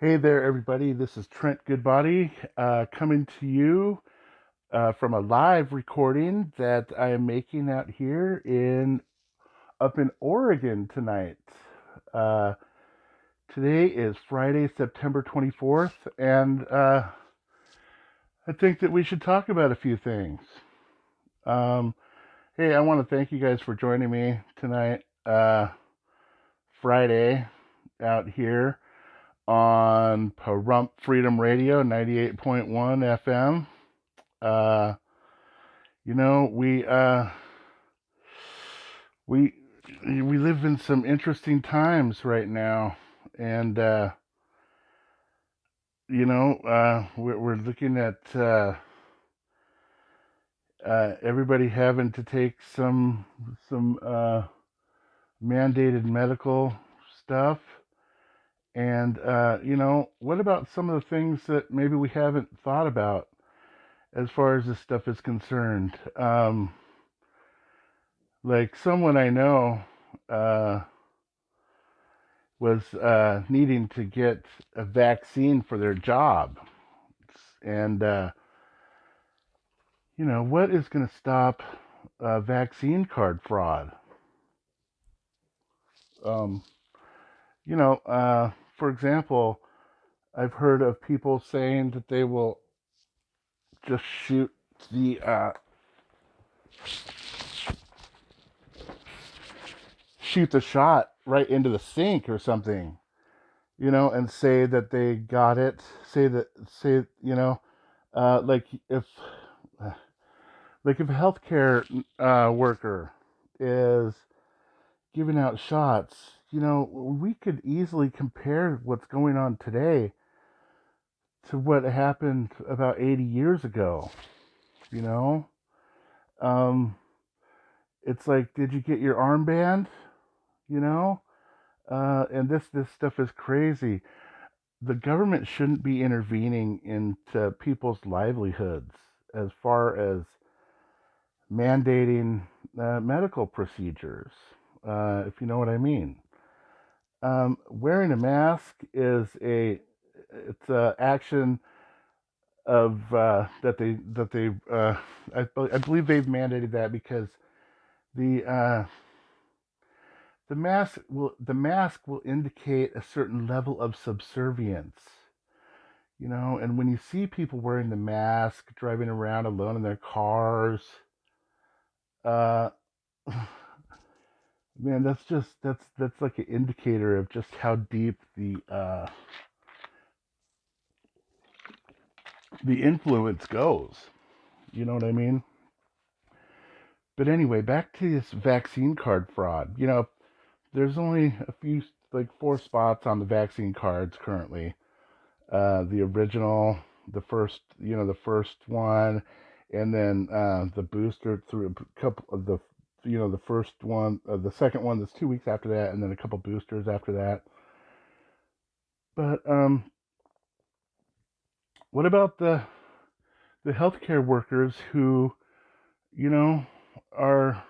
Hey there, everybody. This is Trent Goodbaudy coming to you from a live recording that I am making out here in up in Oregon tonight. Uh, Today is Friday, September 24th, and I think that we should talk about a few things. Um, hey, I want to thank you guys for joining me tonight, Friday, out here on Pahrump Freedom Radio 98.1 FM. Uh, you know, we we live in some interesting times right now, and we're looking at everybody having to take some mandated medical stuff. And what about some of the things that maybe we haven't thought about as far as this stuff is concerned? Like someone I know uh, was needing to get a vaccine for their job, and what is going to stop vaccine card fraud? Um, for example, I've heard of people saying that they will just the uh, shoot the shot right into the sink or something, and say that they got it. Say like uh, if a healthcare worker is giving out shots, we could easily compare what's going on today to what happened about 80 years ago. You know, um, it's like, did you get your armband? You know, and this stuff is crazy. The government shouldn't be intervening into people's livelihoods as far as mandating medical procedures, if you know what I mean. Wearing a mask is it's a action of I believe they've mandated that because the uh, the mask will indicate a certain level of subservience. And when you see people wearing the mask driving around alone in their cars, uh man, that's like an indicator of just how deep the influence goes. You know what I mean? But anyway, back to this vaccine card fraud. There's only a few, like four spots on the vaccine cards currently. The original, the first one, and then the booster through a couple of the first one, the second one that's 2 weeks after that, and then a couple boosters after that. But what about the healthcare workers who, you know, are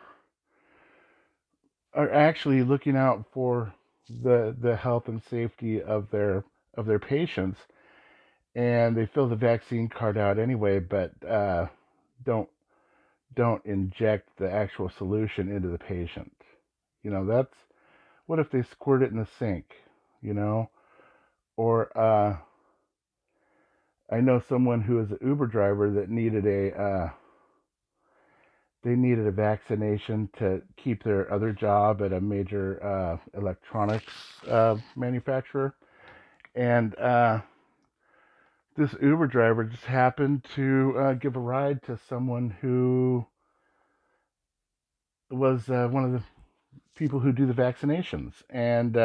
are actually looking out for the health and safety of their patients, and they fill the vaccine card out anyway, but don't don't inject the actual solution into the patient. That's what if they squirt it in the sink, you know? Or I know someone who is an Uber driver that needed a vaccination to keep their other job at a major electronics manufacturer, and this Uber driver just happened to give a ride to someone who was one of the people who do the vaccinations, and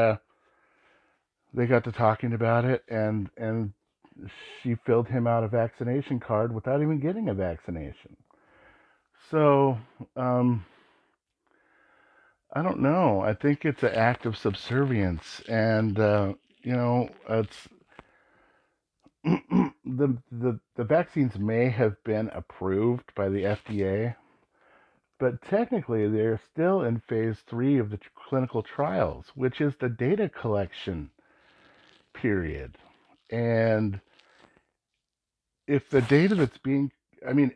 they got to talking about it, and she filled him out a vaccination card without even getting a vaccination. So I don't know. I think it's an act of subservience, and it's the vaccines may have been approved by the FDA, but technically they're still in phase 3 of the clinical trials, which is the data collection period. And if the data that's being, I mean,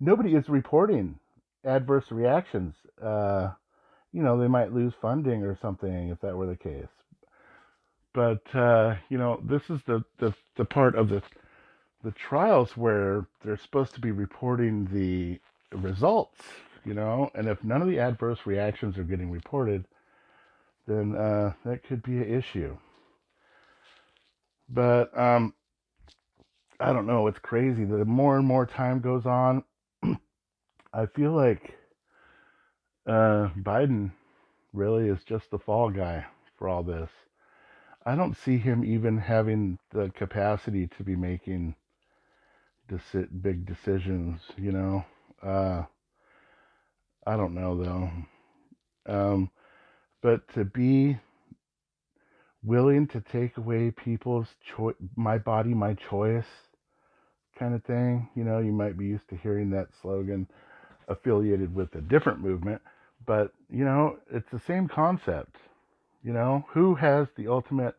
nobody is reporting adverse reactions. They might lose funding or something if that were the case. But this is the part of the trials where they're supposed to be reporting the results. And if none of the adverse reactions are getting reported, then that could be an issue. But I don't know. It's crazy. The more and more time goes on, I feel like Biden really is just the fall guy for all this. I don't see him even having the capacity to be making big decisions. I don't know though. But to be willing to take away people's my body, my choice kind of thing. You might be used to hearing that slogan affiliated with a different movement, but it's the same concept. Who has the ultimate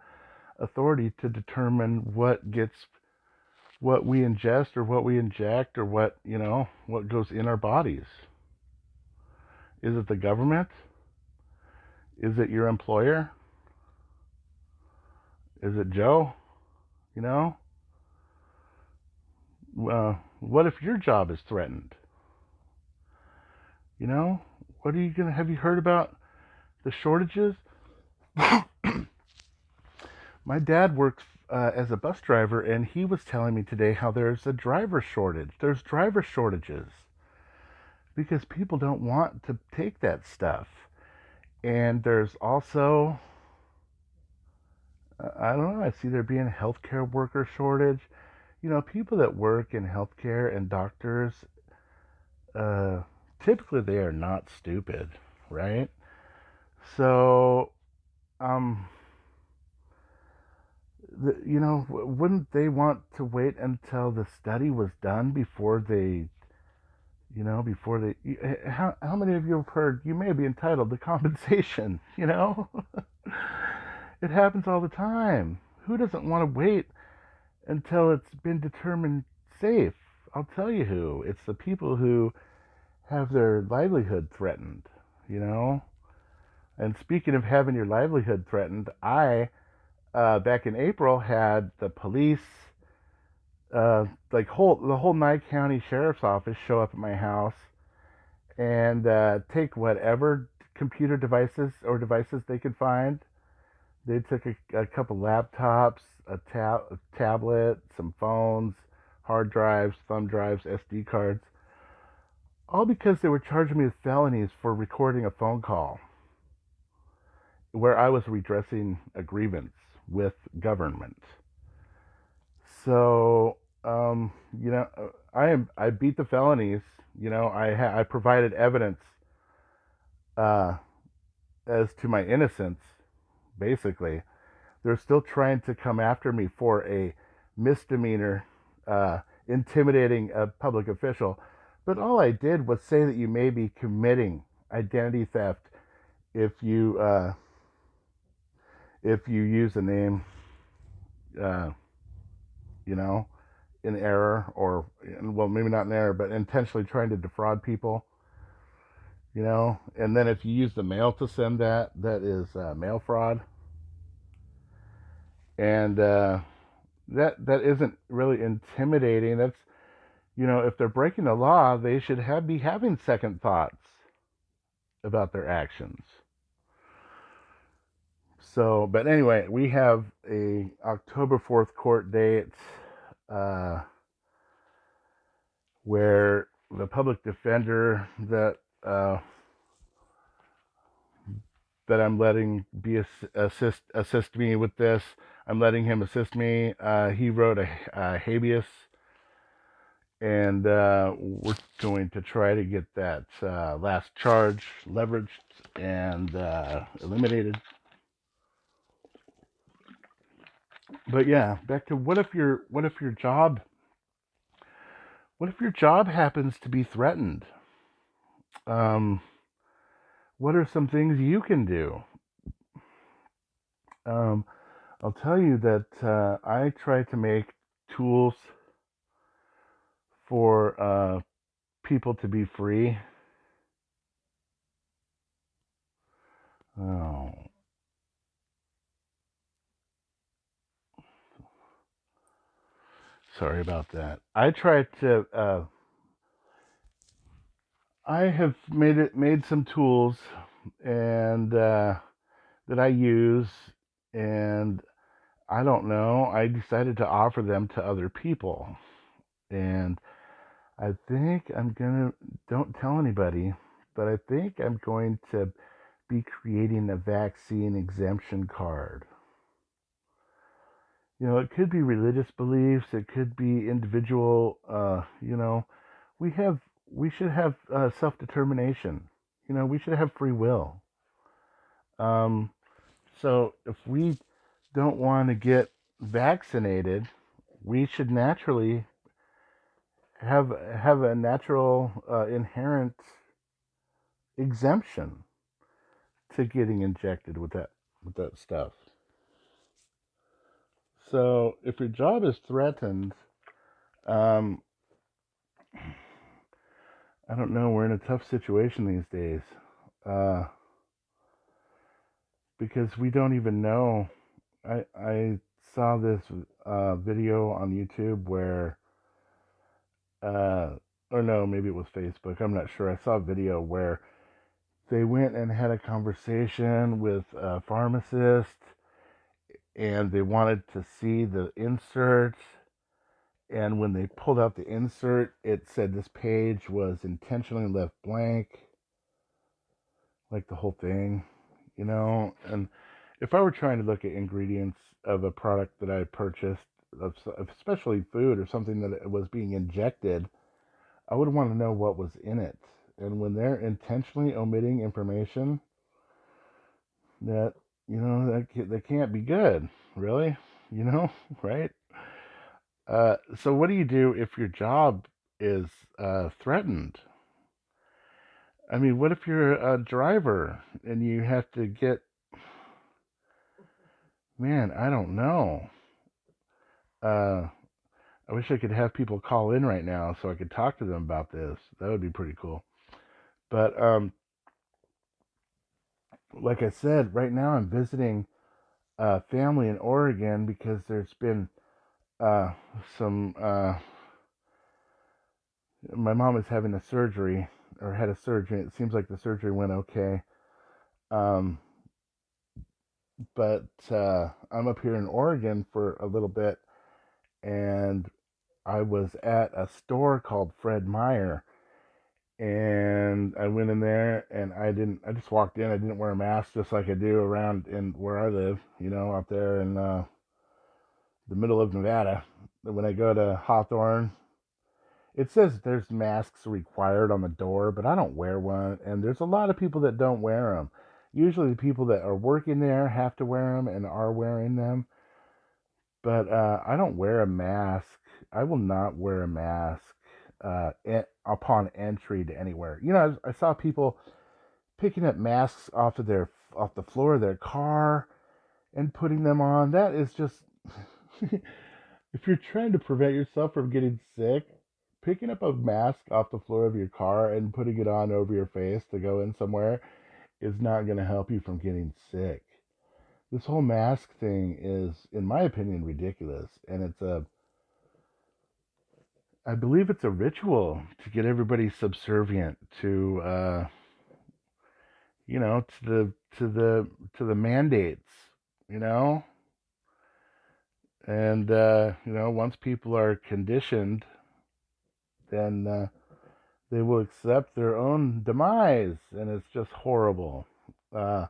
authority to determine what we ingest or what we inject or what goes in our bodies? Is it the government? Is it your employer? Is it Joe? What if your job is threatened? What are you gonna? Have you heard about the shortages? My dad works as a bus driver, and he was telling me today how there's a driver shortage. There's driver shortages because people don't want to take that stuff. And there's also, I don't know, I see there being a healthcare worker shortage. People that work in healthcare and doctors, typically they are not stupid, right? So, wouldn't they want to wait until the study was done before they, how many of you have heard you may be entitled to compensation? It happens all the time. Who doesn't want to wait until it's been determined safe? I'll tell you who. It's the people who have their livelihood threatened, And speaking of having your livelihood threatened, I back in April had the police, the whole Nye County Sheriff's Office show up at my house and take whatever computer devices they could find. They took a couple laptops, a tablet, some phones, hard drives, thumb drives, SD cards, all because they were charging me with felonies for recording a phone call where I was redressing a grievance with government. So, I beat the felonies. I provided evidence as to my innocence. Basically, they're still trying to come after me for a misdemeanor, intimidating a public official. But all I did was say that you may be committing identity theft if you use a name, in error, or, well, maybe not in error, but intentionally trying to defraud people. And then if you use the mail to send that is mail fraud. And that isn't really intimidating. That's, if they're breaking the law, they should be having second thoughts about their actions. So, but anyway, we have a October 4th court date where the public defender that I'm letting assist me with this. I'm letting him assist me. He wrote a habeas, and we're going to try to get that last charge leveraged and eliminated. But yeah, back to what if your job happens to be threatened? What are some things you can do? I'll tell you that I try to make tools for people to be free. Oh, sorry about that. I have made some tools and that I use, and I don't know. I decided to offer them to other people, and I think I'm gonna. Don't tell anybody, but I think I'm going to be creating a vaccine exemption card. It could be religious beliefs. It could be individual. We have we should have self determination. We should have free will. Um, so if we don't want to get vaccinated, we should naturally have a natural inherent exemption to getting injected with that stuff. So if your job is threatened, um, I don't know. We're in a tough situation these days uh, because we don't even know. I saw this video on YouTube where, uh, or no, maybe it was Facebook. I'm not sure. I saw a video where they went and had a conversation with a pharmacist, and they wanted to see the insert. And when they pulled out the insert, it said this page was intentionally left blank, like the whole thing. And if I were trying to look at ingredients of a product that I purchased, especially food or something that was being injected, I would want to know what was in it. And when they're intentionally omitting information that, that can't be good, really, right? So what do you do if your job is threatened? I mean, what if you're a driver and you have to get, man, I don't know. Uh, I wish I could have people call in right now so I could talk to them about this. That would be pretty cool. But like I said, right now I'm visiting family in Oregon because there's been uh, some. My mom is having a surgery or had a surgery. It seems like the surgery went okay. Um, but I'm up here in Oregon for a little bit, and I was at a store called Fred Meyer, and I went in there, and I just walked in. I didn't wear a mask, just like I do around in where I live, out there in the middle of Nevada. When I go to Hawthorne, it says there's masks required on the door, but I don't wear one, and there's a lot of people that don't wear them. Usually the people that are working there have to wear them and are wearing them, but I don't wear a mask. I will not wear a mask upon entry to anywhere. I saw people picking up masks off the floor of their car and putting them on. That is just if you're trying to prevent yourself from getting sick, picking up a mask off the floor of your car and putting it on over your face to go in somewhere is not going to help you from getting sick. This whole mask thing is, in my opinion, ridiculous, and I believe it's a ritual to get everybody subservient to, to the mandates, you know, and once people are conditioned, then they will accept their own demise, and it's just horrible. Uh,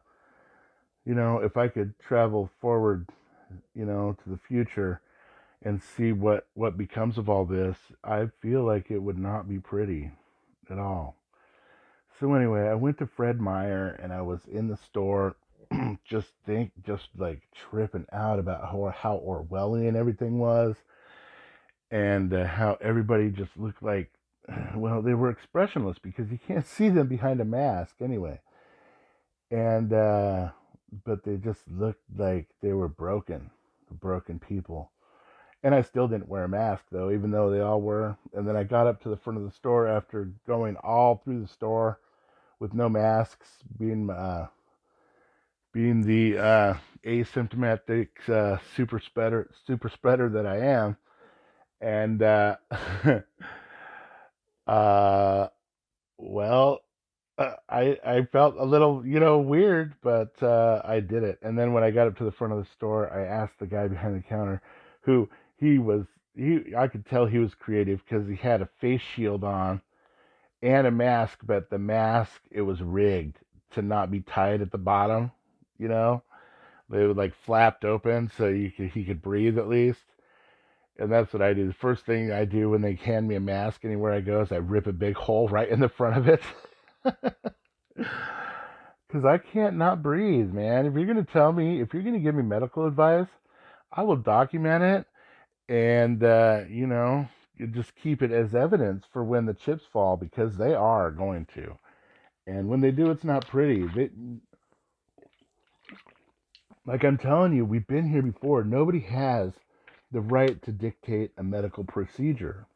if I could travel forward, to the future and see what becomes of all this, I feel like it would not be pretty at all. So anyway, I went to Fred Meyer and I was in the store, just like tripping out about how Orwellian everything was, and how everybody just looked like, well, they were expressionless because you can't see them behind a mask anyway, and but they just looked like they were broken. broken people. And I still didn't wear a mask, though, even though they all were. And then I got up to the front of the store after going all through the store with no masks, being the asymptomatic super spreader that I am. And uh, well, I felt a little, weird, but I did it. And then when I got up to the front of the store, I asked the guy behind the counter, who he was, I could tell he was creative because he had a face shield on and a mask, but the mask, it was rigged to not be tied at the bottom. You know, they would like flapped open so he could breathe at least. And that's what I do. The first thing I do when they hand me a mask anywhere I go is I rip a big hole right in the front of it. Because I can't not breathe, man. If you're going to tell me, if you're going to give me medical advice, I will document it and, you just keep it as evidence for when the chips fall because they are going to. And when they do, it's not pretty. Like I'm telling you, we've been here before. Nobody has the right to dictate a medical procedure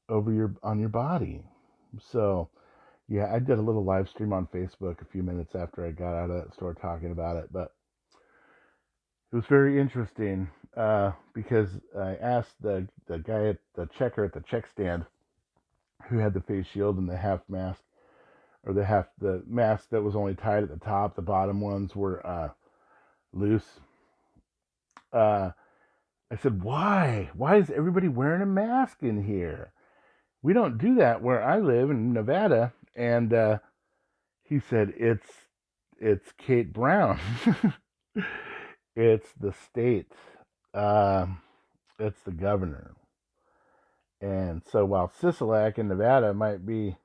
on your body. So, yeah, I did a little live stream on Facebook a few minutes after I got out of that store talking about it, but it was very interesting because I asked the guy at the checker at the check stand who had the face shield and the half mask, or the mask that was only tied at the top. The bottom ones were loose. I said, why? Why is everybody wearing a mask in here? We don't do that where I live in Nevada. And he said, it's Kate Brown. It's the state. It's the governor. And so while Sisolak in Nevada might be,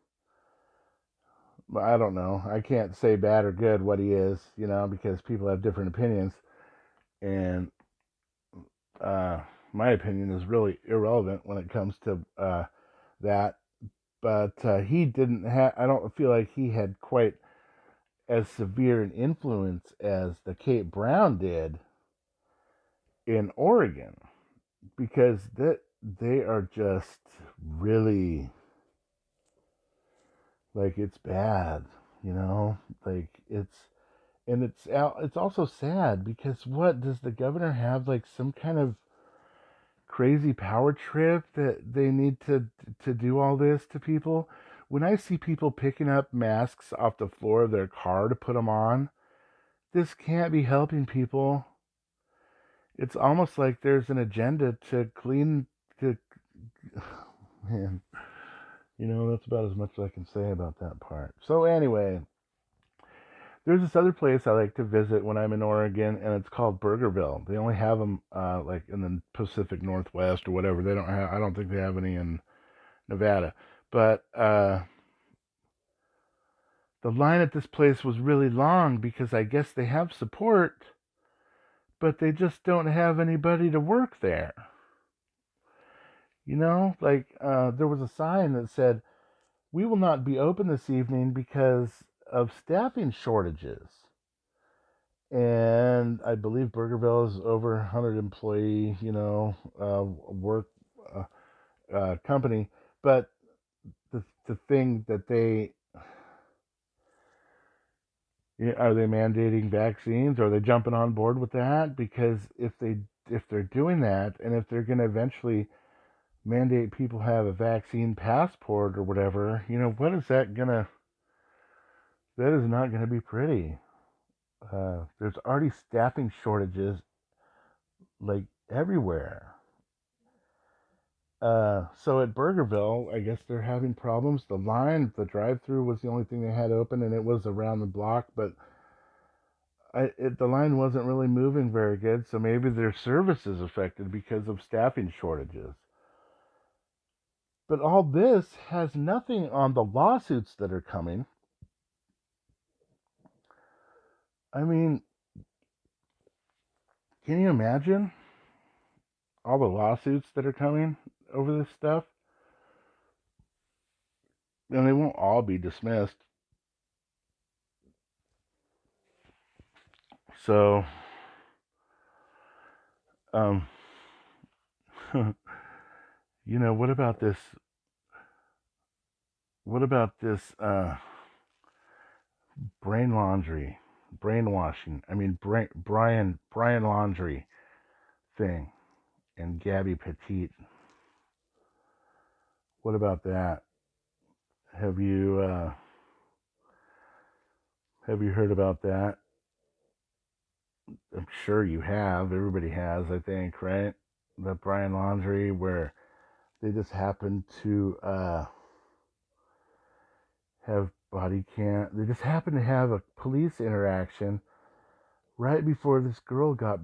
I don't know, I can't say bad or good what he is, because people have different opinions. And my opinion is really irrelevant when it comes to that. But he didn't have, I don't feel like he had quite as severe an influence as the Kate Brown did in Oregon, because they are just really, like, it's bad, like it's also sad because what does the governor have, like some kind of crazy power trip that they need to do all this to people? When I see people picking up masks off the floor of their car to put them on, this can't be helping people. It's almost like there's an agenda to clean to man, that's about as much as I can say about that part. So anyway, there's this other place I like to visit when I'm in Oregon, and it's called Burgerville. They only have them like in the Pacific Northwest or whatever. They don't have. I don't think they have any in Nevada. But the line at this place was really long because I guess they have support, but they just don't have anybody to work there. Like there was a sign that said, "We will not be open this evening because of staffing shortages." And I believe Burgerville is over 100 employee, work company. But the thing that are they mandating vaccines? Are they jumping on board with that? Because if they're doing that, and if they're going to eventually mandate people have a vaccine passport or whatever, what is that gonna? That is not going to be pretty. There's already staffing shortages like everywhere. So at Burgerville, I guess they're having problems. The drive-through was the only thing they had open, and it was around the block, but the line wasn't really moving very good, so maybe their service is affected because of staffing shortages. But all this has nothing on the lawsuits that are coming. I mean, can you imagine all the lawsuits that are coming over this stuff? And they won't all be dismissed. So Um, what about this? What about this brain laundry, brainwashing? I mean, Brian Laundry thing and Gabby Petite. What about that? Have you uh, have you heard about that? I'm sure you have. Everybody has, I think, right? The Brian Laundry, where they just happen to have body cam. They just happen to have a police interaction right before this girl got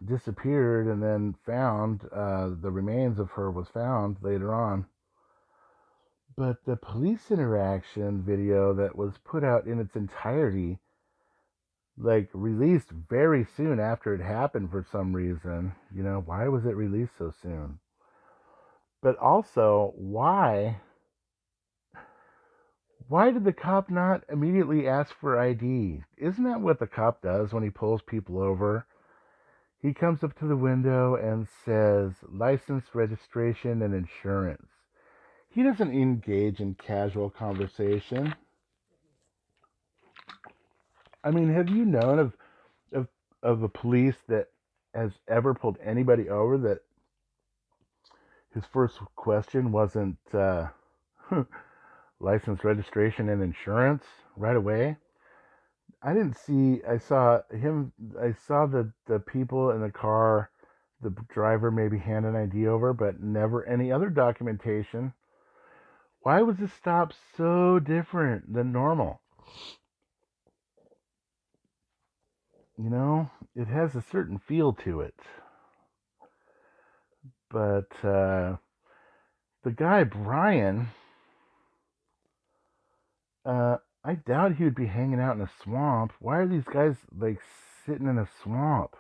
disappeared and then found. The remains of her was found later on. But the police interaction video that was put out in its entirety, like released very soon after it happened for some reason. Why was it released so soon? But also, why did the cop not immediately ask for ID? Isn't that what the cop does when he pulls people over? He comes up to the window and says, license, registration, and insurance. He doesn't engage in casual conversation. I mean, have you known of a police that has ever pulled anybody over that his first question wasn't license, registration, and insurance right away? I saw him, I saw the people in the car, the driver maybe hand an ID over, but never any other documentation. Why was this stop so different than normal? It has a certain feel to it. But the guy, Brian, I doubt he would be hanging out in a swamp. Why are these guys, like, sitting in a swamp?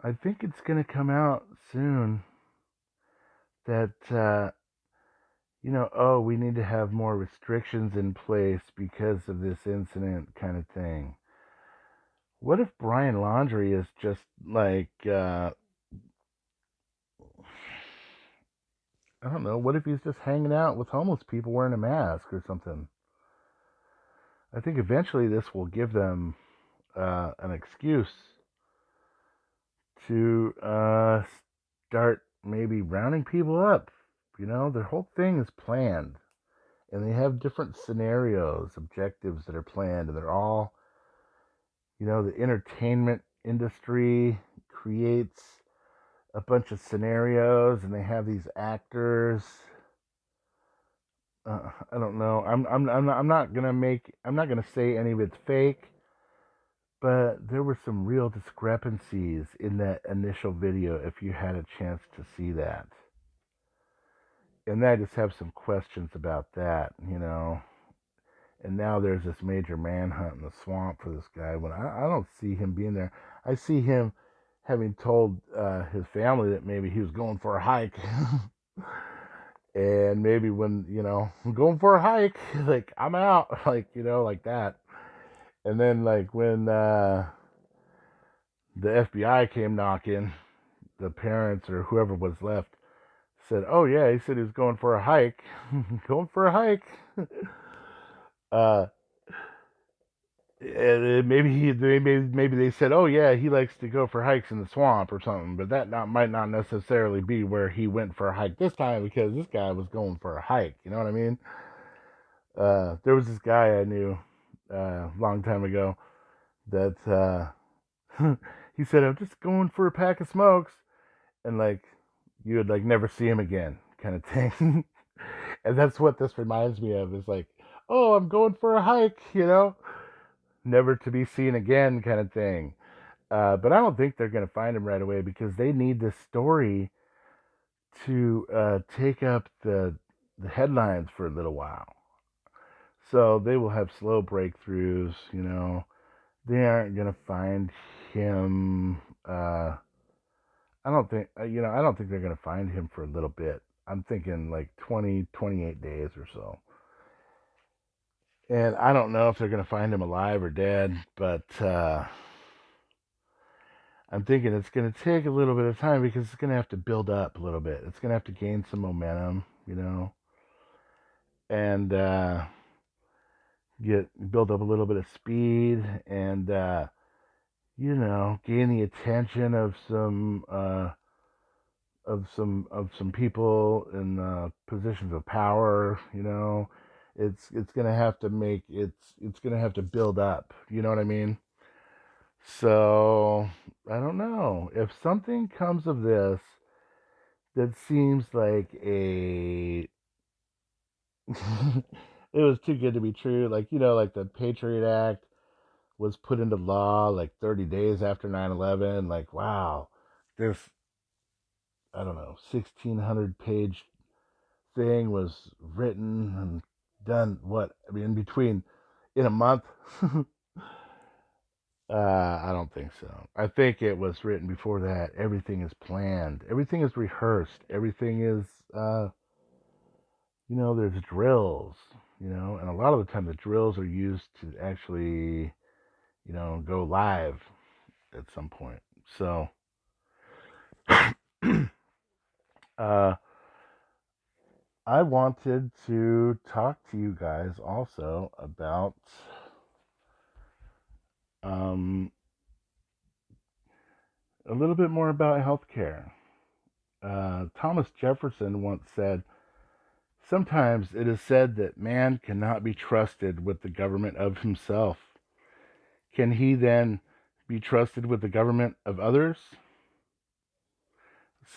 I think it's going to come out soon that, we need to have more restrictions in place because of this incident kind of thing. What if Brian Laundrie is just like, I don't know, what if he's just hanging out with homeless people wearing a mask or something? I think eventually this will give them an excuse to start maybe rounding people up. Their whole thing is planned. And they have different scenarios, objectives that are planned. And they're all, the entertainment industry creates a bunch of scenarios and they have these actors. I don't know. I'm not gonna say any of it's fake, but there were some real discrepancies in that initial video. If you had a chance to see that, and I just have some questions about that, And now there's this major manhunt in the swamp for this guy. When I don't see him being there, I see him having told his family that maybe he was going for a hike. And maybe when, I'm going for a hike, like, I'm out, like, like that. And then, like, when the FBI came knocking, the parents or whoever was left said, oh, yeah, he said he was going for a hike. Going for a hike. Maybe they said, oh yeah, he likes to go for hikes in the swamp or something, but that might not necessarily be where he went for a hike this time, because this guy was going for a hike. You know what I mean? There was this guy I knew a long time ago that he said, I'm just going for a pack of smokes, and like you would like never see him again, kind of thing. And that's what this reminds me of. Is like, oh, I'm going for a hike, never to be seen again, kind of thing. But I don't think they're going to find him right away, because they need this story to take up the headlines for a little while. So they will have slow breakthroughs. They aren't going to find him. I don't think they're going to find him for a little bit. I'm thinking like 20, 28 days or so. And I don't know if they're going to find him alive or dead, but I'm thinking it's going to take a little bit of time because it's going to have to build up a little bit. It's going to have to gain some momentum, and get build up a little bit of speed, and gain the attention of some people in positions of power. It's gonna have to it's gonna have to build up. You know what I mean? So I don't know if something comes of this that seems like a it was too good to be true. Like like the Patriot Act was put into law like 30 days after 9/11. Like, wow, this, I don't know, 1,600-page thing was written and done, what, I mean, in a month? I don't think so. I think it was written before that. Everything is planned. Everything is rehearsed. Everything is, there's drills, and a lot of the time the drills are used to actually, go live at some point. So, uh, I wanted to talk to you guys also about um, a little bit more about healthcare. Thomas Jefferson once said, "Sometimes it is said that man cannot be trusted with the government of himself. Can he then be trusted with the government of others?"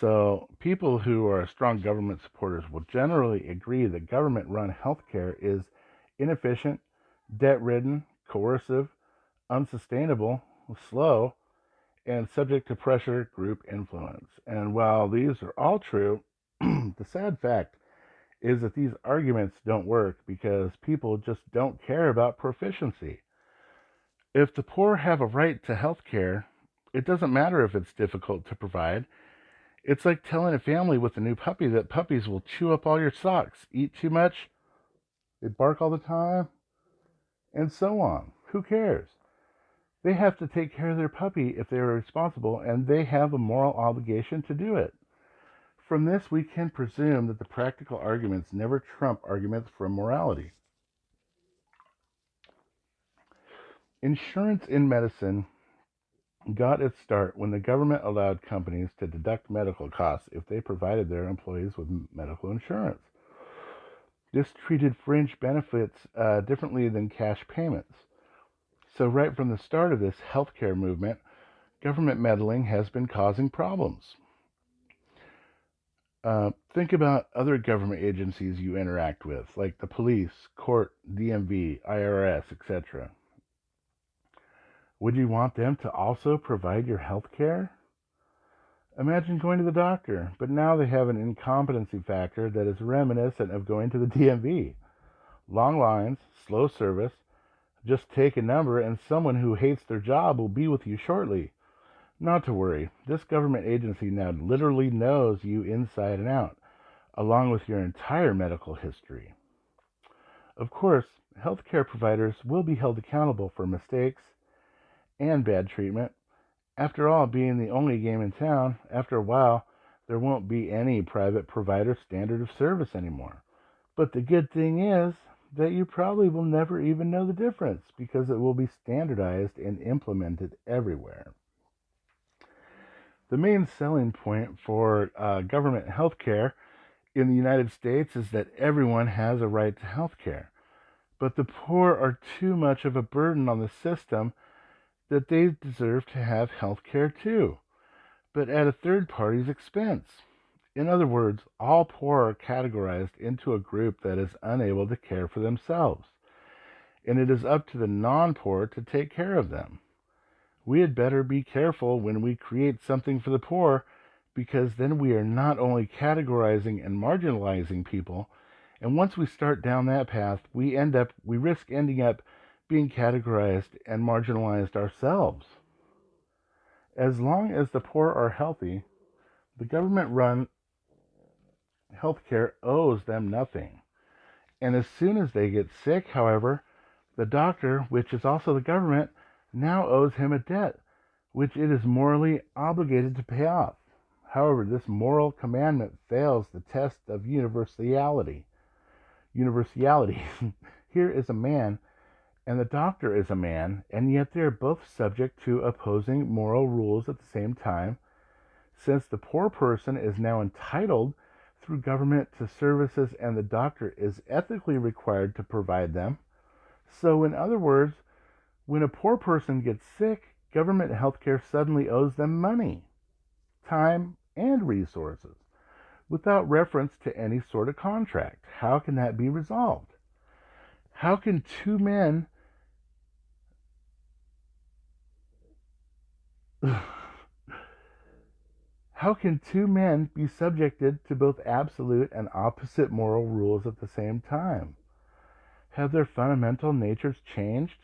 So, people who are strong government supporters will generally agree that government run healthcare is inefficient, debt ridden, coercive, unsustainable, slow, and subject to pressure group influence. And while these are all true, the sad fact is that these arguments don't work because people just don't care about proficiency. If the poor have a right to health care, it doesn't matter if it's difficult to provide. It's like telling a family with a new puppy that puppies will chew up all your socks, eat too much, they bark all the time, and so on. Who cares? They have to take care of their puppy if they are responsible, and they have a moral obligation to do it. From this, we can presume that the practical arguments never trump arguments from morality. Insurance in medicine got its start when the government allowed companies to deduct medical costs if they provided their employees with medical insurance. This treated fringe benefits differently than cash payments. So right from the start of this healthcare movement, government meddling has been causing problems. Think about other government agencies you interact with, like the police, court, DMV, IRS, etc. Would you want them to also provide your health care? Imagine going to the doctor, but now they have an incompetency factor that is reminiscent of going to the DMV. Long lines, slow service, just take a number and someone who hates their job will be with you shortly. Not to worry, this government agency now literally knows you inside and out, along with your entire medical history. Of course, healthcare providers will be held accountable for mistakes and bad treatment. After all, being the only game in town, after a while, there won't be any private provider standard of service anymore. But the good thing is that you probably will never even know the difference because it will be standardized and implemented everywhere. The main selling point for government health care in the United States is that everyone has a right to health care. But the poor are too much of a burden on the system that they deserve to have health care too, but at a third party's expense. In other words, all poor are categorized into a group that is unable to care for themselves, and it is up to the non-poor to take care of them. We had better be careful when we create something for the poor, because then we are not only categorizing and marginalizing people, and once we start down that path, we risk ending up being categorized and marginalized ourselves. As long as the poor are healthy, the government-run healthcare owes them nothing. And as soon as they get sick, however, the doctor, which is also the government, now owes him a debt, which it is morally obligated to pay off. However, this moral commandment fails the test of universality. Universality. Here is a man, and the doctor is a man, and yet they are both subject to opposing moral rules at the same time, since the poor person is now entitled through government to services and the doctor is ethically required to provide them. So, in other words, when a poor person gets sick, government healthcare suddenly owes them money, time, and resources without reference to any sort of contract. How can that be resolved? How can two men How can two men be subjected to both absolute and opposite moral rules at the same time? Have their fundamental natures changed?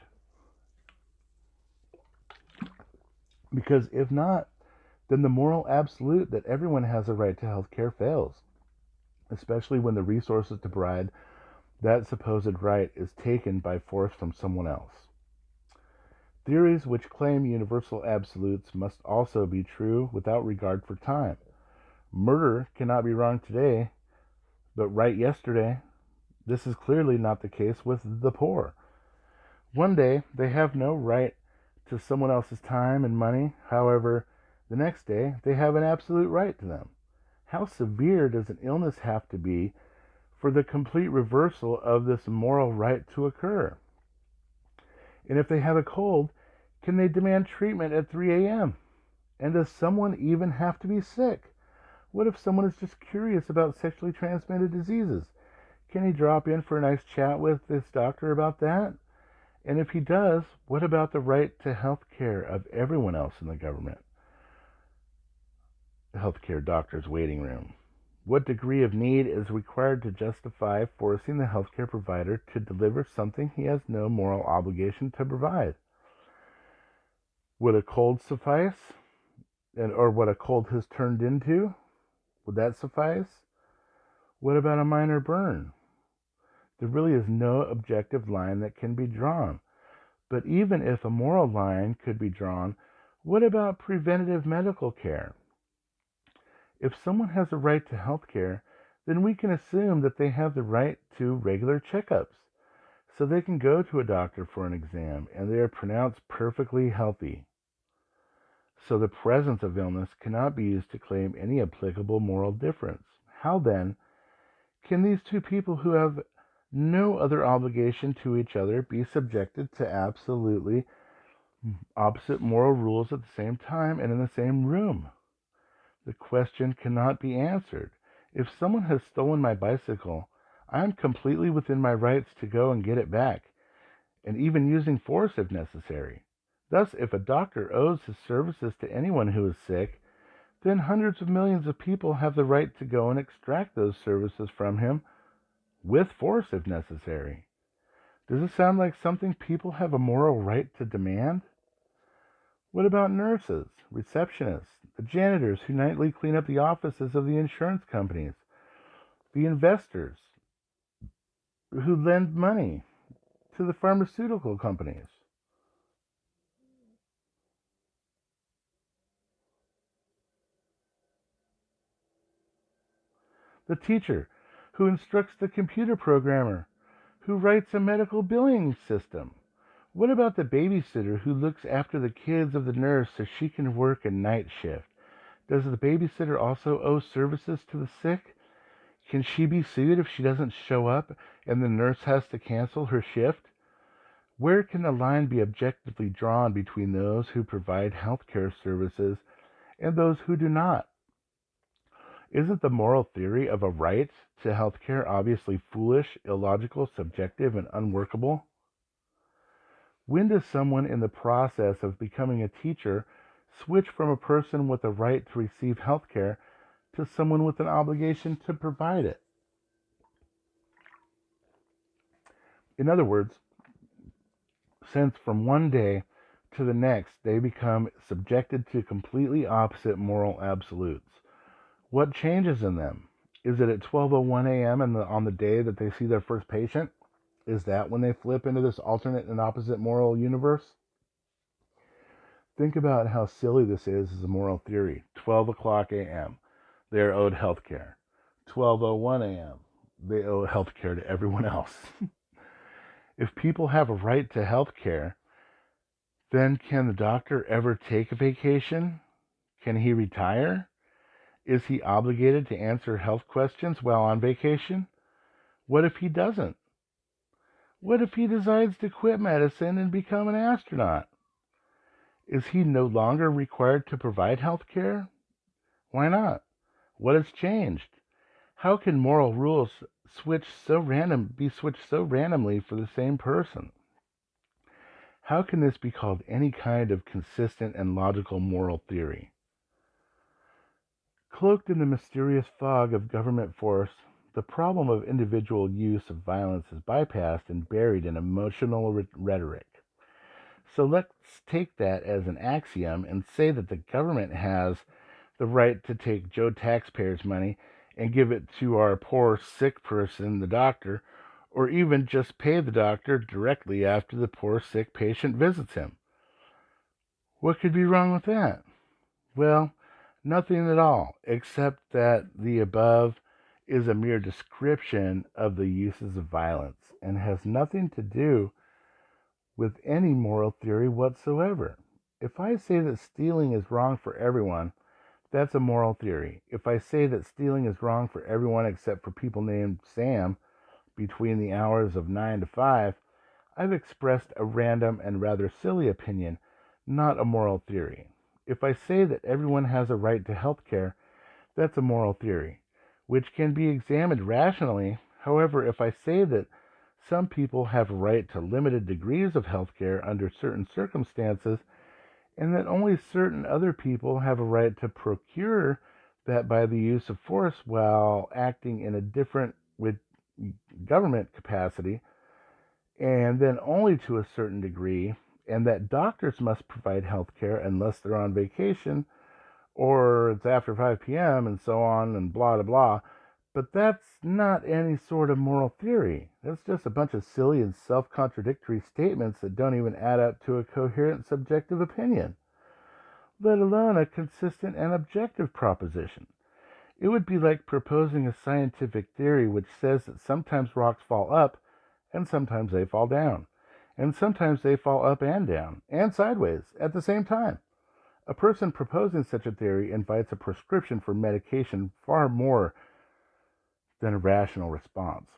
Because if not, then the moral absolute that everyone has a right to health care fails, especially when the resources to provide that supposed right is taken by force from someone else. Theories which claim universal absolutes must also be true without regard for time. Murder cannot be wrong today, but right yesterday. This is clearly not the case with the poor. One day, they have no right to someone else's time and money. However, the next day, they have an absolute right to them. How severe does an illness have to be for the complete reversal of this moral right to occur? And if they have a cold, can they demand treatment at 3 a.m.? And does someone even have to be sick? What if someone is just curious about sexually transmitted diseases? Can he drop in for a nice chat with this doctor about that? And if he does, what about the right to health care of everyone else in the government? Healthcare doctor's waiting room. What degree of need is required to justify forcing the healthcare provider to deliver something he has no moral obligation to provide? Would a cold suffice? Or what a cold has turned into? Would that suffice? What about a minor burn? There really is no objective line that can be drawn. But even if a moral line could be drawn, what about preventative medical care? If someone has a right to health care, then we can assume that they have the right to regular checkups, so they can go to a doctor for an exam and they are pronounced perfectly healthy. So the presence of illness cannot be used to claim any applicable moral difference. How then can these two people who have no other obligation to each other be subjected to absolutely opposite moral rules at the same time and in the same room? The question cannot be answered. If someone has stolen my bicycle, I am completely within my rights to go and get it back, and even using force if necessary. Thus, if a doctor owes his services to anyone who is sick, then hundreds of millions of people have the right to go and extract those services from him with force if necessary. Does it sound like something people have a moral right to demand? What about nurses, receptionists, the janitors who nightly clean up the offices of the insurance companies, the investors who lend money to the pharmaceutical companies? The teacher who instructs the computer programmer who writes a medical billing system? What about the babysitter who looks after the kids of the nurse so she can work a night shift? Does the babysitter also owe services to the sick? Can she be sued if she doesn't show up and the nurse has to cancel her shift? Where can the line be objectively drawn between those who provide healthcare services and those who do not? Isn't the moral theory of a right to healthcare obviously foolish, illogical, subjective, and unworkable? When does someone in the process of becoming a teacher switch from a person with a right to receive health care to someone with an obligation to provide it? In other words, since from one day to the next they become subjected to completely opposite moral absolutes, what changes in them? Is it at 12:01 a.m. on the day that they see their first patient? Is that when they flip into this alternate and opposite moral universe? Think about how silly this is as a moral theory. 12 o'clock a.m., they are owed health care. 12:01 a.m., they owe health care to everyone else. If people have a right to health care, then can the doctor ever take a vacation? Can he retire? Is he obligated to answer health questions while on vacation? What if he doesn't? What if he decides to quit medicine and become an astronaut? Is he no longer required to provide health care? Why not? What has changed? How can moral rules be switched so randomly for the same person? How can this be called any kind of consistent and logical moral theory? Cloaked in the mysterious fog of government force, the problem of individual use of violence is bypassed and buried in emotional rhetoric. So let's take that as an axiom and say that the government has the right to take Joe taxpayers' money and give it to our poor sick person, the doctor, or even just pay the doctor directly after the poor sick patient visits him. What could be wrong with that? Well, nothing at all, except that the above is a mere description of the uses of violence and has nothing to do with any moral theory whatsoever. If I say that stealing is wrong for everyone, that's a moral theory. If I say that stealing is wrong for everyone except for people named Sam between the hours of 9 to 5, I've expressed a random and rather silly opinion, not a moral theory. If I say that everyone has a right to health care, that's a moral theory, which can be examined rationally. However, if I say that some people have a right to limited degrees of health care under certain circumstances, and that only certain other people have a right to procure that by the use of force while acting in a different with government capacity, and then only to a certain degree, and that doctors must provide health care unless they're on vacation or it's after 5 p.m. and so on and blah, blah, blah. But that's not any sort of moral theory. That's just a bunch of silly and self-contradictory statements that don't even add up to a coherent subjective opinion, let alone a consistent and objective proposition. It would be like proposing a scientific theory which says that sometimes rocks fall up and sometimes they fall down, and sometimes they fall up and down, and sideways at the same time. A person proposing such a theory invites a prescription for medication far more than a rational response.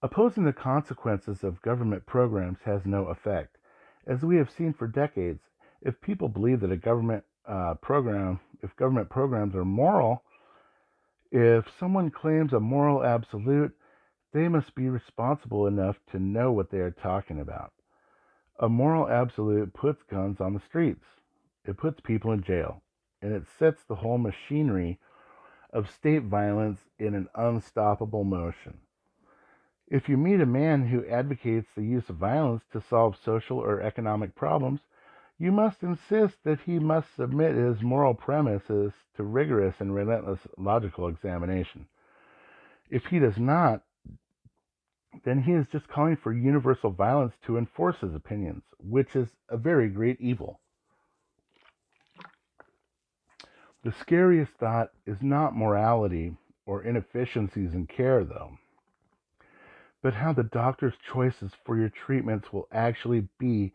Opposing the consequences of government programs has no effect. As we have seen for decades, if people believe that a government programs are moral, if someone claims a moral absolute, they must be responsible enough to know what they are talking about. A moral absolute puts guns on the streets. It puts people in jail. And it sets the whole machinery of state violence in an unstoppable motion. If you meet a man who advocates the use of violence to solve social or economic problems, you must insist that he must submit his moral premises to rigorous and relentless logical examination. If he does not, then he is just calling for universal violence to enforce his opinions, which is a very great evil. The scariest thought is not morality or inefficiencies in care, though, but how the doctor's choices for your treatments will actually be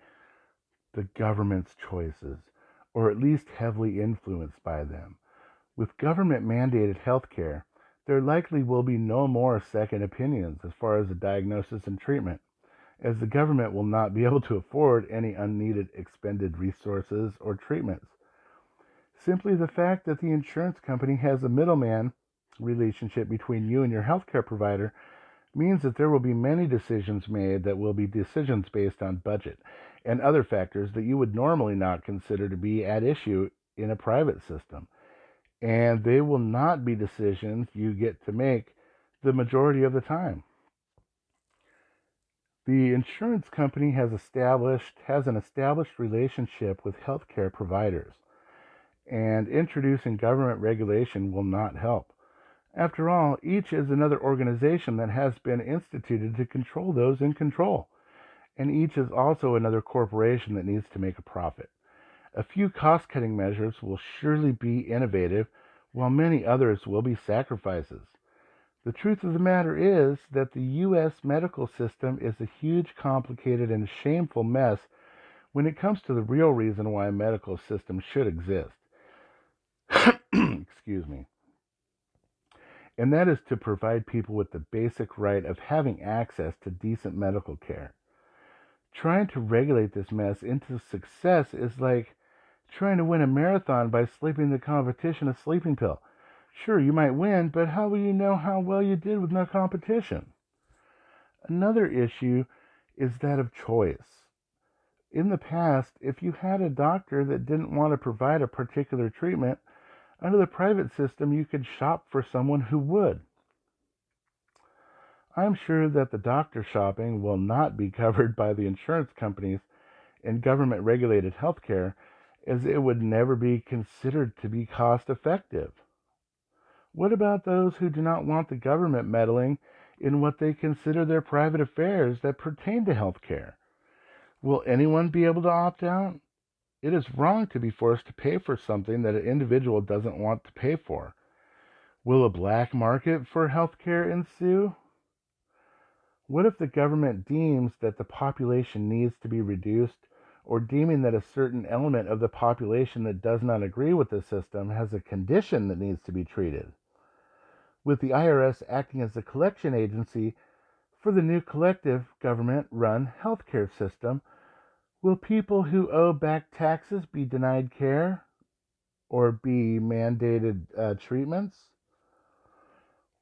the government's choices, or at least heavily influenced by them. With government-mandated health care, there likely will be no more second opinions as far as the diagnosis and treatment, as the government will not be able to afford any unneeded expended resources or treatments. Simply the fact that the insurance company has a middleman relationship between you and your healthcare provider means that there will be many decisions made that will be decisions based on budget and other factors that you would normally not consider to be at issue in a private system. And they will not be decisions you get to make the majority of the time. The insurance company has an established relationship with healthcare providers, and introducing government regulation will not help. After all, each is another organization that has been instituted to control those in control. and each is also another corporation that needs to make a profit. A few cost-cutting measures will surely be innovative, while many others will be sacrifices. The truth of the matter is that the U.S. medical system is a huge, complicated, and shameful mess when it comes to the real reason why a medical system should exist. Excuse me. And that is to provide people with the basic right of having access to decent medical care. Trying to regulate this mess into success is like trying to win a marathon by sleeping the competition a sleeping pill. Sure, you might win, but how will you know how well you did with no competition? Another issue is that of choice. In the past, if you had a doctor that didn't want to provide a particular treatment, under the private system you could shop for someone who would. I'm sure that the doctor shopping will not be covered by the insurance companies in government-regulated healthcare, as it would never be considered to be cost-effective. What about those who do not want the government meddling in what they consider their private affairs that pertain to healthcare? Will anyone be able to opt out? It is wrong to be forced to pay for something that an individual doesn't want to pay for. Will a black market for healthcare ensue? What if the government deems that the population needs to be reduced, or deeming that a certain element of the population that does not agree with the system has a condition that needs to be treated? With the IRS acting as a collection agency for the new collective government-run healthcare system, will people who owe back taxes be denied care or be mandated treatments?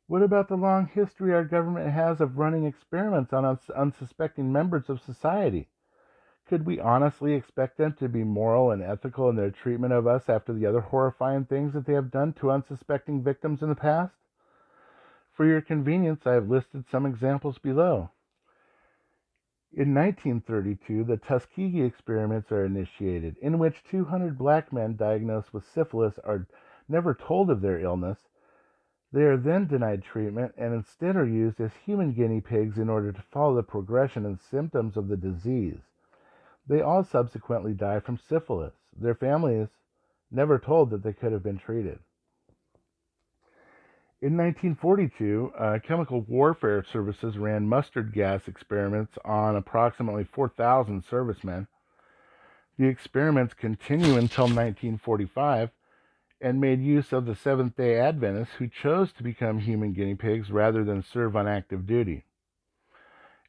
What about the long history our government has of running experiments on unsuspecting members of society? Could we honestly expect them to be moral and ethical in their treatment of us after the other horrifying things that they have done to unsuspecting victims in the past? For your convenience, I have listed some examples below. In 1932, the Tuskegee experiments are initiated, in which 200 black men diagnosed with syphilis are never told of their illness. They are then denied treatment and instead are used as human guinea pigs in order to follow the progression and symptoms of the disease. They all subsequently die from syphilis. Their families never told that they could have been treated. In 1942, Chemical Warfare Services ran mustard gas experiments on approximately 4,000 servicemen. The experiments continue until 1945 and made use of the Seventh-day Adventists who chose to become human guinea pigs rather than serve on active duty.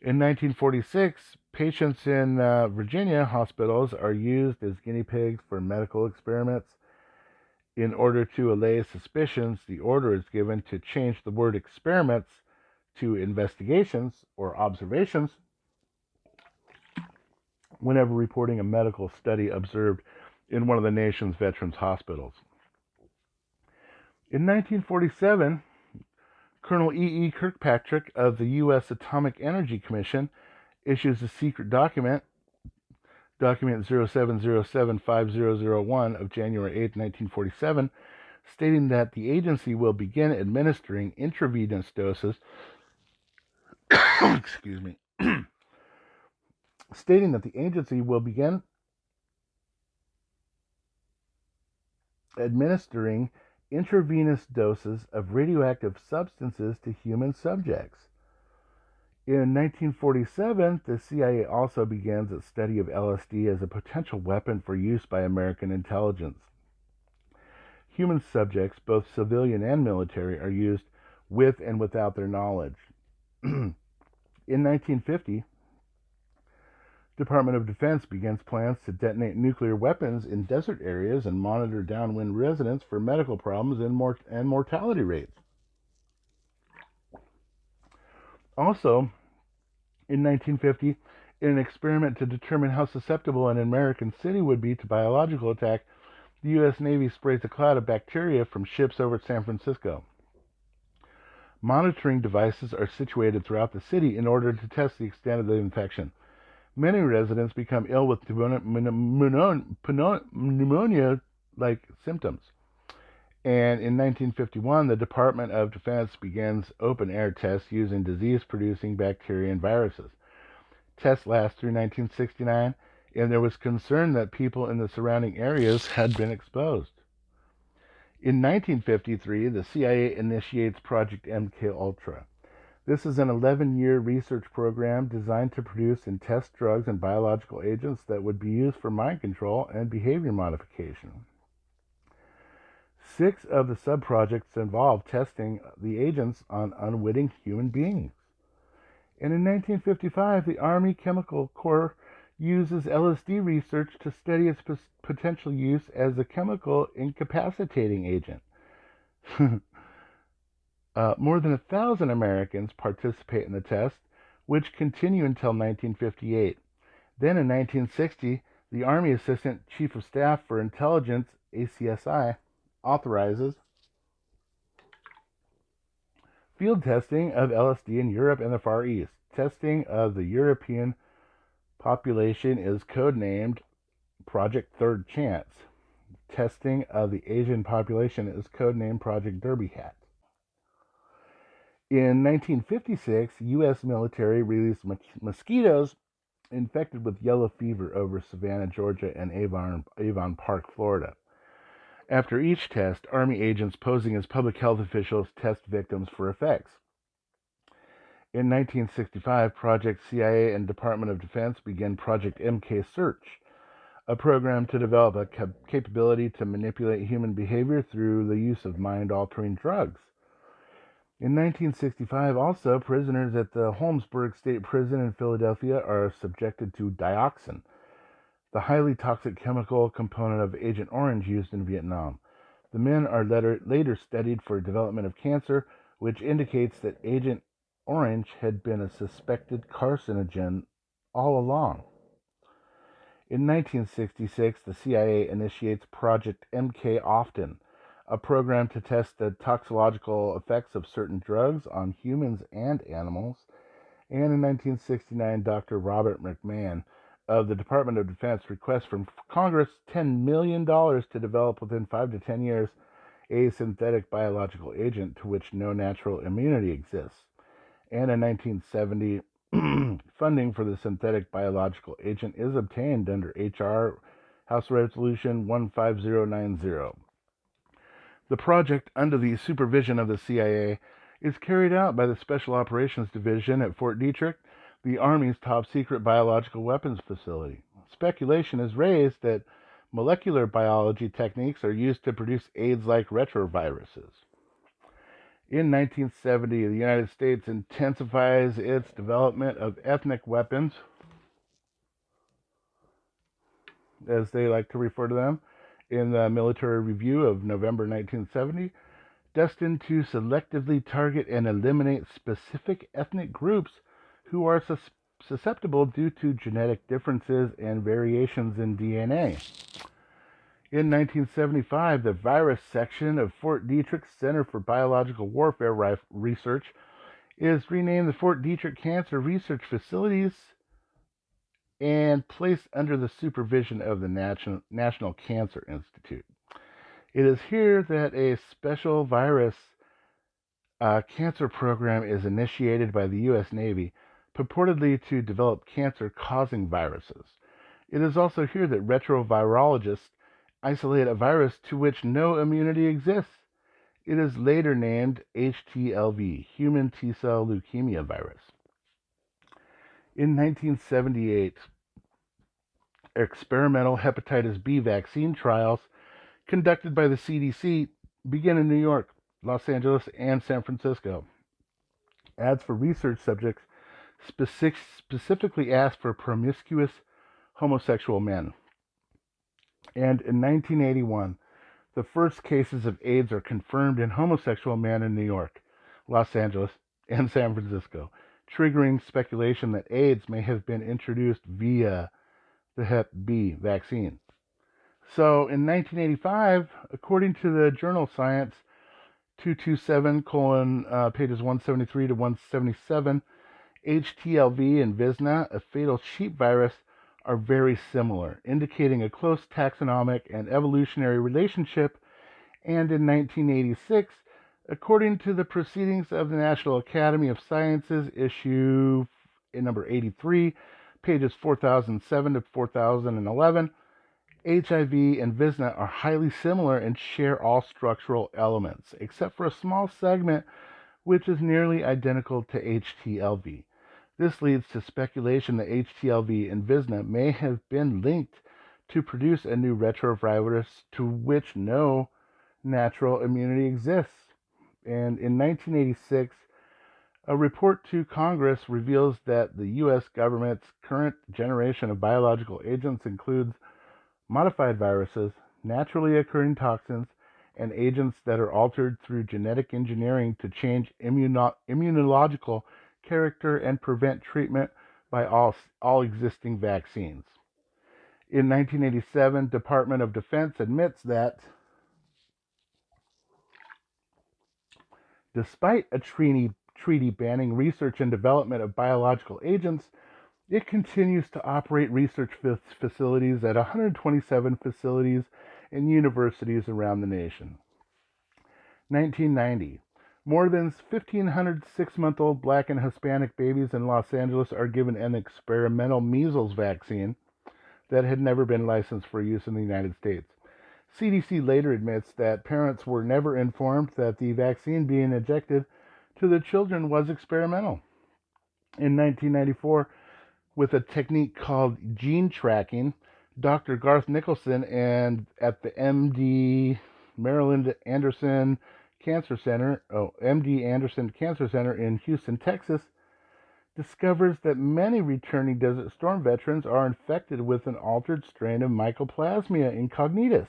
In 1946, patients in Virginia hospitals are used as guinea pigs for medical experiments. In order to allay suspicions, the order is given to change the word experiments to investigations or observations whenever reporting a medical study observed in one of the nation's veterans' hospitals. In 1947, Colonel E. E. Kirkpatrick of the U.S. Atomic Energy Commission issues a secret document 07075001 of January 8, 1947, stating that the agency will begin administering intravenous doses excuse me, stating that the agency will begin administering intravenous doses of radioactive substances to human subjects. In 1947, the CIA also begins its study of LSD as a potential weapon for use by American intelligence. Human subjects, both civilian and military, are used with and without their knowledge. In 1950, Department of Defense begins plans to detonate nuclear weapons in desert areas and monitor downwind residents for medical problems and mortality rates. Also, in 1950, in an experiment to determine how susceptible an American city would be to biological attack, the U.S. Navy sprays a cloud of bacteria from ships over San Francisco. Monitoring devices are situated throughout the city in order to test the extent of the infection. Many residents become ill with pneumonia-like symptoms. And in 1951, the Department of Defense begins open-air tests using disease-producing bacteria and viruses. Tests last through 1969, and there was concern that people in the surrounding areas had been exposed. In 1953, the CIA initiates Project MKUltra. This is an 11-year research program designed to produce and test drugs and biological agents that would be used for mind control and behavior modification. 6 of the sub-projects involved testing the agents on unwitting human beings. And in 1955, the Army Chemical Corps uses LSD research to study its potential use as a chemical incapacitating agent. More than 1,000 Americans participate in the test, which continue until 1958. Then in 1960, the Army Assistant Chief of Staff for Intelligence, ACSI, authorizes field testing of LSD in Europe and the Far East. Testing of the European population is codenamed Project Third Chance. Testing of the Asian population is codenamed Project Derby Hat. In 1956, U.S. military released mosquitoes infected with yellow fever over Savannah, Georgia, and Avon Park, Florida. After each test, Army agents posing as public health officials test victims for effects. In 1965, Project CIA and Department of Defense began Project MK Search, a program to develop a capability to manipulate human behavior through the use of mind-altering drugs. In 1965, also, prisoners at the Holmesburg State Prison in Philadelphia are subjected to dioxin, the highly toxic chemical component of Agent Orange used in Vietnam. The men are later studied for development of cancer, which indicates that Agent Orange had been a suspected carcinogen all along. In 1966, the CIA initiates Project MK Often, a program to test the toxicological effects of certain drugs on humans and animals. And in 1969, Dr. Robert McMahon of the Department of Defense requests from Congress $10 million to develop within 5 to 10 years a synthetic biological agent to which no natural immunity exists. And in 1970, funding for the synthetic biological agent is obtained under H.R. House Resolution 15090. The project, under the supervision of the CIA, is carried out by the Special Operations Division at Fort Detrick, the Army's top-secret biological weapons facility. Speculation is raised that molecular biology techniques are used to produce AIDS-like retroviruses. In 1970, the United States intensifies its development of ethnic weapons, as they like to refer to them, in the Military Review of November 1970, destined to selectively target and eliminate specific ethnic groups who are susceptible due to genetic differences and variations in DNA. In 1975, the virus section of Fort Detrick's Center for Biological Warfare Research is renamed the Fort Detrick Cancer Research Facilities and placed under the supervision of the National Cancer Institute. It is here that a special virus cancer program is initiated by the U.S. Navy, purportedly to develop cancer-causing viruses. It is also here that retrovirologists isolate a virus to which no immunity exists. It is later named HTLV, Human T-cell leukemia virus. In 1978, experimental hepatitis B vaccine trials conducted by the CDC began in New York, Los Angeles, and San Francisco. Ads for research subjects specifically asked for promiscuous homosexual men. And in 1981, the first cases of AIDS are confirmed in homosexual men in New York, Los Angeles, and San Francisco, triggering speculation that AIDS may have been introduced via the Hep B vaccine. So in 1985, according to the journal Science 227, pages 173 to 177, HTLV and Visna, a fatal sheep virus, are very similar, indicating a close taxonomic and evolutionary relationship. And in 1986, according to the Proceedings of the National Academy of Sciences, issue number 83, pages 4007 to 4011, HIV and VISNA are highly similar and share all structural elements, except for a small segment which is nearly identical to HTLV. This leads to speculation that HTLV and VISNA may have been linked to produce a new retrovirus to which no natural immunity exists. And in 1986, a report to Congress reveals that the U.S. government's current generation of biological agents includes modified viruses, naturally occurring toxins, and agents that are altered through genetic engineering to change immunological character and prevent treatment by all existing vaccines. In 1987, Department of Defense admits that despite a treaty banning research and development of biological agents, it continues to operate research facilities at 127 facilities and universities around the nation. 1990. More than 1,500 six-month-old Black and Hispanic babies in Los Angeles are given an experimental measles vaccine that had never been licensed for use in the United States. CDC later admits that parents were never informed that the vaccine being injected to the children was experimental. In 1994, with a technique called gene tracking, Dr. Garth Nicholson and at the MD Anderson Cancer Center in Houston, Texas, discovers that many returning Desert Storm veterans are infected with an altered strain of Mycoplasma incognitus,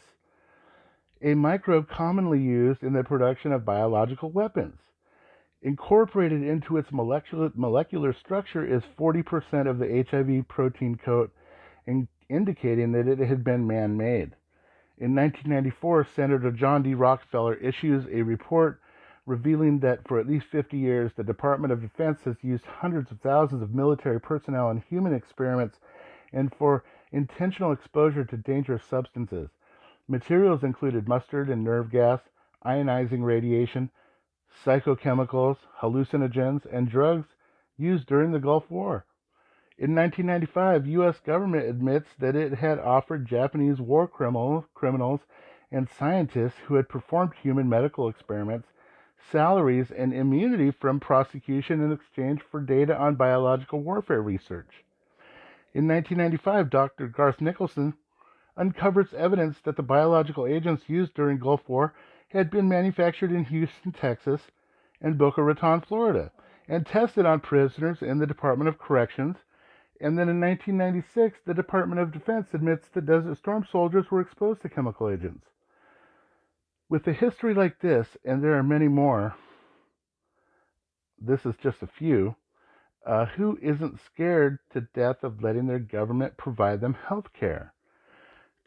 a microbe commonly used in the production of biological weapons. Incorporated into its molecular structure is 40% of the HIV protein coat, indicating that it had been man-made. In 1994, Senator John D. Rockefeller issues a report revealing that for at least 50 years, the Department of Defense has used hundreds of thousands of military personnel in human experiments and for intentional exposure to dangerous substances. Materials included mustard and nerve gas, ionizing radiation, psychochemicals, hallucinogens, and drugs used during the Gulf War. In 1995, U.S. government admits that it had offered Japanese war criminals and scientists who had performed human medical experiments salaries and immunity from prosecution in exchange for data on biological warfare research. In 1995, Dr. Garth Nicholson uncovers evidence that the biological agents used during Gulf War had been manufactured in Houston, Texas, and Boca Raton, Florida, and tested on prisoners in the Department of Corrections. And then in 1996, the Department of Defense admits that Desert Storm soldiers were exposed to chemical agents. With a history like this, and there are many more, this is just a few, who isn't scared to death of letting their government provide them health care?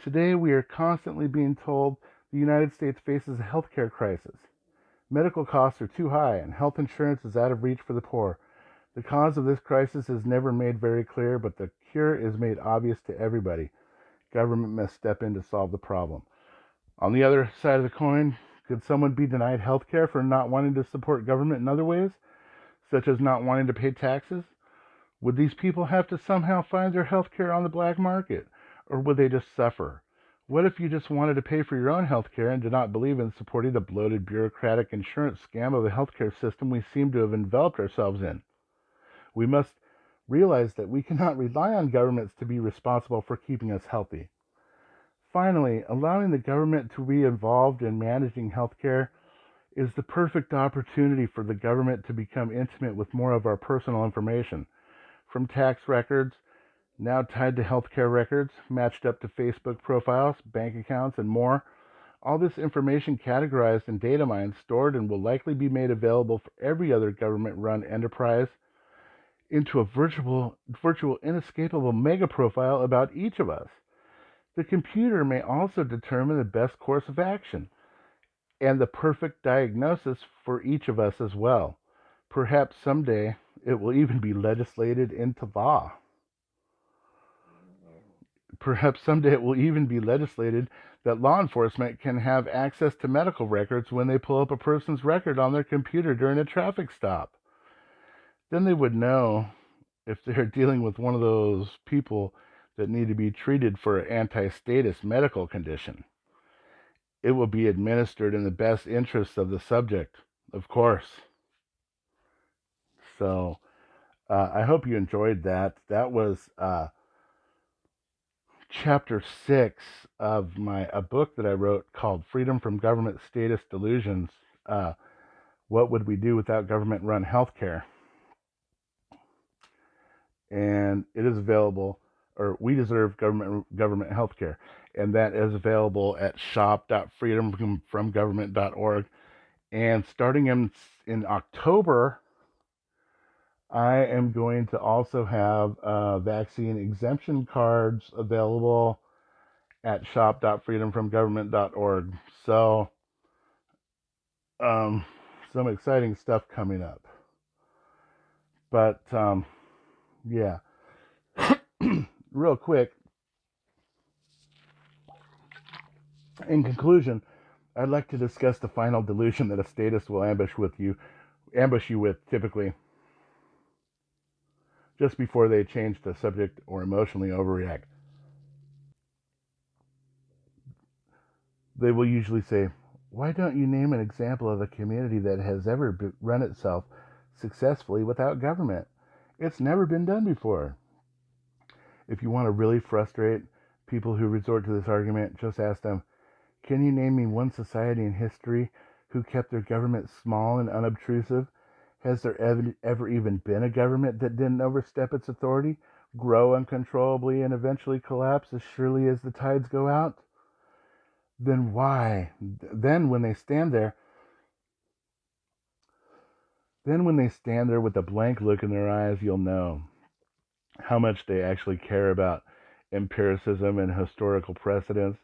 Today, we are constantly being told the United States faces a healthcare crisis. Medical costs are too high, and health insurance is out of reach for the poor. The cause of this crisis is never made very clear, but the cure is made obvious to everybody. Government must step in to solve the problem. On the other side of the coin, could someone be denied health care for not wanting to support government in other ways, such as not wanting to pay taxes? Would these people have to somehow find their health care on the black market, or would they just suffer? What if you just wanted to pay for your own health care and did not believe in supporting the bloated bureaucratic insurance scam of the healthcare system we seem to have enveloped ourselves in? We must realize that we cannot rely on governments to be responsible for keeping us healthy. Finally, allowing the government to be involved in managing healthcare is the perfect opportunity for the government to become intimate with more of our personal information, from tax records, now tied to healthcare records, matched up to Facebook profiles, bank accounts, and more. All this information categorized in data mines, stored, and will likely be made available for every other government-run enterprise into a virtual inescapable mega profile about each of us. The computer may also determine the best course of action and the perfect diagnosis for each of us as well. Perhaps someday it will even be legislated into law. Perhaps someday it will even be legislated that law enforcement can have access to medical records when they pull up a person's record on their computer during a traffic stop. Then they would know if they're dealing with one of those people that need to be treated for an anti-status medical condition, it will be administered in the best interests of the subject, of course. So I hope you enjoyed that. That was chapter 6 of a book that I wrote called Freedom from Government Status Delusions. What would we do without government-run healthcare? And it is available, or We Deserve Government Healthcare, and that is available at shop.freedomfromgovernment.org. And starting in October, I am going to also have vaccine exemption cards available at shop.freedomfromgovernment.org. So, some exciting stuff coming up. But, yeah. Real quick, in conclusion, I'd like to discuss the final delusion that a statist will ambush you with typically just before they change the subject or emotionally overreact. They will usually say, "Why don't you name an example of a community that has ever run itself successfully without government? It's never been done before." If you want to really frustrate people who resort to this argument, just ask them, "Can you name me one society in history who kept their government small and unobtrusive? Has there ever even been a government that didn't overstep its authority, grow uncontrollably, and eventually collapse as surely as the tides go out?" Then why? Then when they stand there with a blank look in their eyes, you'll know how much they actually care about empiricism and historical precedents.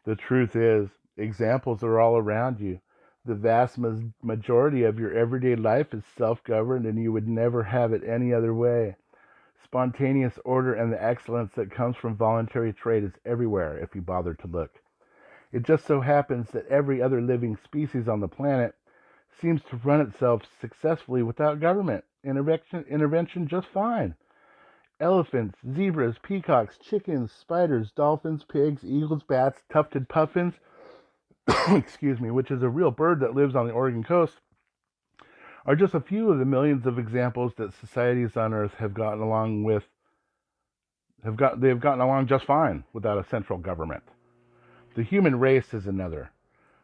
The truth is, examples are all around you. The vast majority of your everyday life is self-governed, and you would never have it any other way. Spontaneous order and the excellence that comes from voluntary trade is everywhere if you bother to look. It just so happens that every other living species on the planet seems to run itself successfully without government intervention just fine. Elephants, zebras, peacocks, chickens, spiders, dolphins, pigs, eagles, bats, tufted puffins, excuse me, which is a real bird that lives on the Oregon coast, are just a few of the millions of examples that societies on Earth have gotten along just fine without a central government. The human race is another.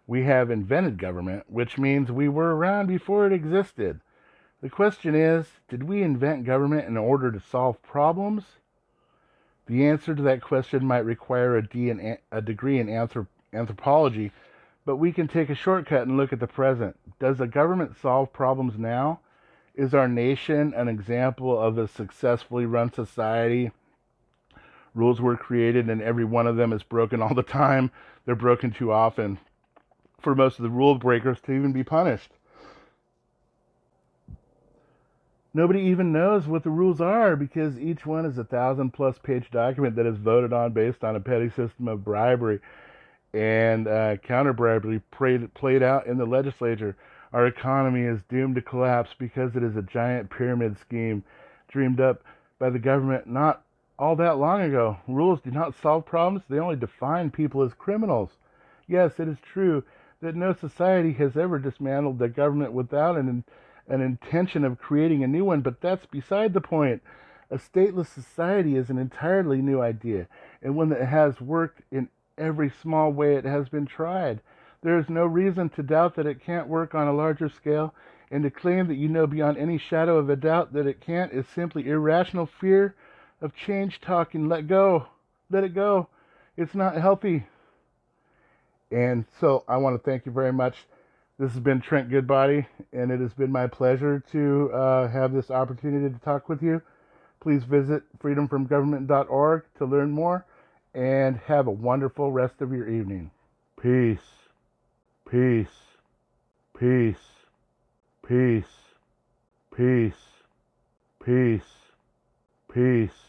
We have invented government, which means we were around before it existed. The question is, did we invent government in order to solve problems? The answer to that question might require a degree in anthropology, but we can take a shortcut and look at the present. Does the government solve problems now? Is our nation an example of a successfully run society? Rules were created and every one of them is broken all the time. They're broken too often for most of the rule breakers to even be punished. Nobody even knows what the rules are because each one is a 1,000+ page document that is voted on based on a petty system of bribery and counter-bribery played out in the legislature. Our economy is doomed to collapse because it is a giant pyramid scheme dreamed up by the government not all that long ago. Rules do not solve problems, they only define people as criminals. Yes, it is true that no society has ever dismantled the government without an intention of creating a new one, but that's beside the point. A stateless society is an entirely new idea, and one that has worked in every small way it has been tried. There is no reason to doubt that it can't work on a larger scale, and to claim that you know beyond any shadow of a doubt that it can't is simply irrational fear of change talking. Let it go. It's not healthy. And so I want to thank you very much. This has been Trent Goodbaudy, and it has been my pleasure to have this opportunity to talk with you. Please visit freedomfromgovernment.org to learn more, and have a wonderful rest of your evening. Peace, peace, peace, peace, peace, peace, peace.